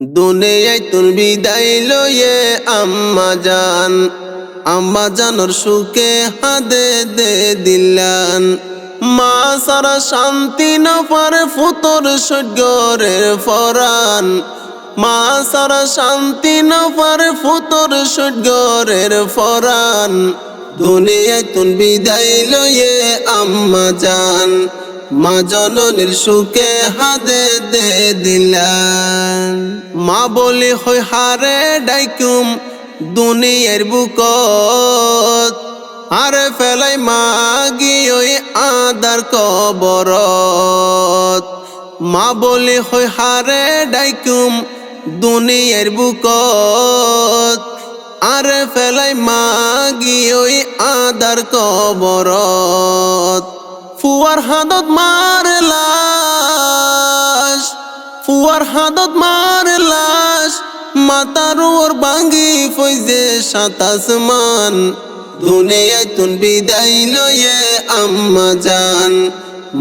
দুনিয়ায় তোর বিদায় লয়ে আম্মা জানোর সুখে হাদে দে দিলান। মা সারা শান্তি না পারে ফুতর সজ্ঞরের ফরান। মা সারা শান্তি না পারে ফুতর সজ্ঞরের ফরান। দুনিয়ায় তোর বিদায় লয়ে আম্মা জান, মা জননীর সুখে হাদে দে দিলান। মা বলি হই হারে ডাইকুম দুনিয়ার বুকত, আরে ফেলাই মাগি ওই আদার কবরত। মা বলি হই হারে ডাইকুম দুনিয়ার বুকত, আরে ফেলাই মাগি ওই আদার কবরত। ফুয়ার হাদত মার লাশ, ফুয়ার হাদত মার লাশ, মাতার ওর বাঙ্গি ফইজে সাত আসমান। দুনিয়ায় তুন বিদায় লয়ে আম্মা জান,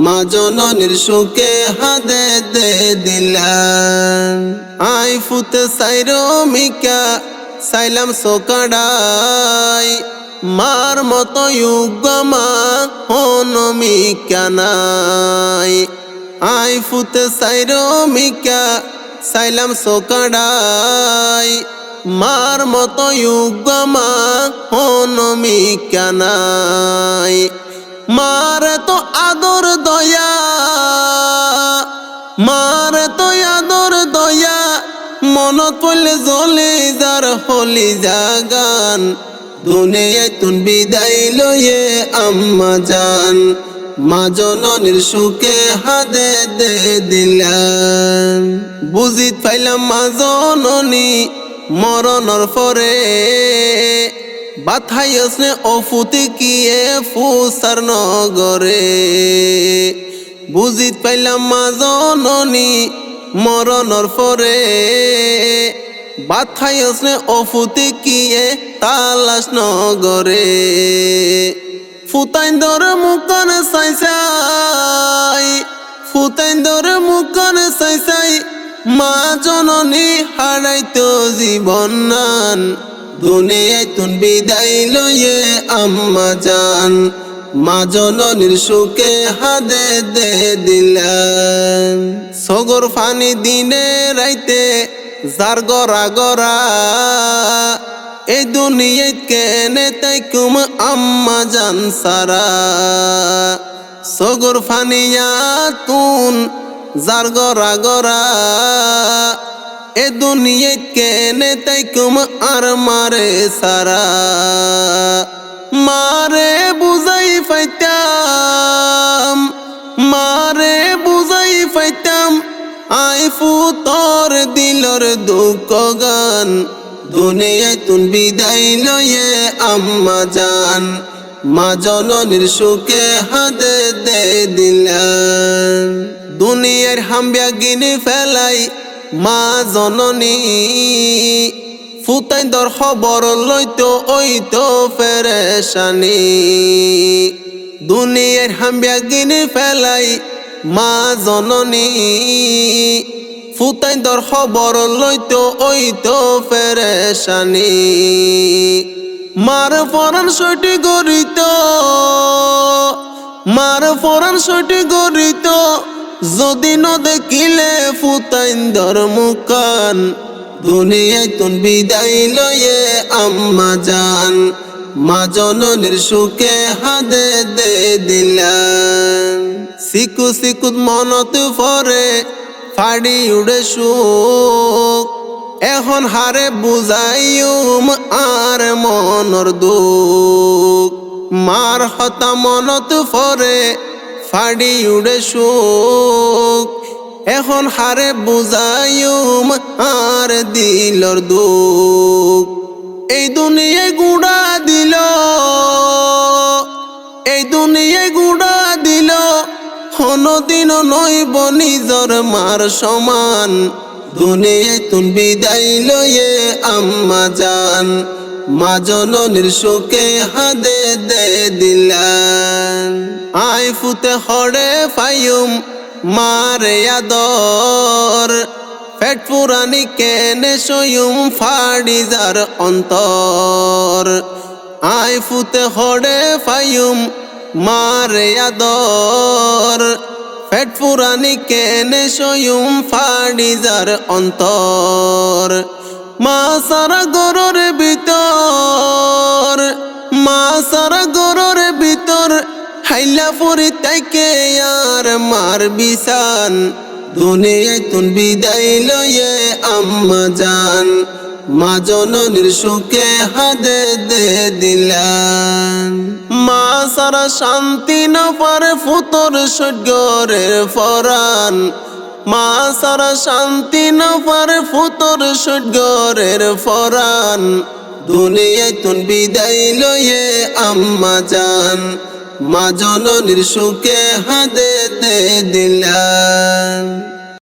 মা জননীর সুখে হাদে দে দিলান। আই ফুতে সাইরো মিকা সাইলাম সোকাডাই, মার মতো ইউগমা হনমিকা নাই। আই ফুতে সাইরো মিকা সাইলাম সোকাডাই, মার মতো ইউগমা হনমিকা নাই। মারে তো আদর দয়া, মারে তো আদর দয়া, মনত পড়লে জ্বলে যার হলি জাগান। দুনিয়ায় তুন বিদায় লয়ে আম্মা জান, মা জননীর সুখে হাদে দে দিলান। বুঝিত পাইলাম মা জননী মরণর পরে, বাথাই আসনে অফুতি কিয়ে ফুসার নগরে। বুঝিত পাইলাম মা জননী মরণর পরে, বাথাই আসনে অফুতি কিয়ে তালাশ নগরে। ফুতাইন্দর মুখন চাইছাই, ফুতাইন্দর মুখন চাইছাই, মা জননী হারাইতো জীবন নান। দুনিয়ায় তুন বিদায় লয়ে আম্মা জান, মা জননীর সুখে হাদে দে দিলান। সগর ফানি দিনে রাইতে যার গড়া গড়া, এই দুনিয়ায় কেনে তাই কুম আম্মা জান সারা। সগর ফানিয়া তুন যার গড়া গড়া, এ দুনিয়ায় কেনে তাই কুম আর মারে সারা। মারে বুঝাই পাইতাম, মারে বুঝাই পাইতাম, আই ফুতর দিলর দুঃখ গান। দুনিয়ায় তুন বিদায় লয়ে আম্মা জান, মা জননীর সুখে হাদে দে দিলান। দুনিয়ার হাম্বিয়া গিনি ফেলাই মা জননী, ফুতাইন্দর খবর লইতো ওইতো ফেরেশানি। দুনিয়ার হাম্বিয়া গিনি ফেলাই মা জননী, ফুতাইন্দর খবর লইতো ওইতো ফেরেশানি। মার পরাণ সটি গরিত, মার পরাণ সটি গরিত, যদি ন দেখিলে ফুতাইন্দর মুখান। দুনিয়ায় তুন বিদায় লয়ে আম্মা জান, মা জননীর সুখে হাদে দে দিলান। সিকু সিকুত মনত পরে ফাড়ি উড়ে সুখ, এখন হারে বুঝাইম আর মনর দুঃখ। মার হতা মনত পরে ফাড়ি উড়ে সুখ, এখন হারে বুঝাইম আর দিলর দুঃখ। এই দুনিয়ায় গুড়া দিল, এই দুনিয়ায় গুড়া দিল, কোনদিন নইব নিজর মার সমান। দুনিয়ায় তুন বিদায় লয়ে আম্মা জান, মা জননীর সুখে হাদে দে দিলান। আই ফুতে হরে পাইম মারে আদর, পেট পুরানি কেনে সয়ুম ফাড়ি যার অন্তর আই ফুতে হড়ে ফায়ুম মারে আদর পেট পুরানি কেনে সয়ুম ফাড়ি যার অন্তর মা সারা গরুর ভিতর মা সারা গরুর ভিতর হাইলা ফুরি তাইকে আর মার বিছান দুনিয়ায় তুন বিদায় লয়ে আম্মা জান মা জননীর সুখে হাদে দে দিলান মা সারা শান্তি না পারে ফুতর সজ্ঞরের ফরান মা সারা শান্তি না পারে ফুতর সজ্ঞরের ফরান দুনিয়ায় তুন বিদায় লয়ে আম্মা জান মা জননীর সুখে হাদে দে দিলান।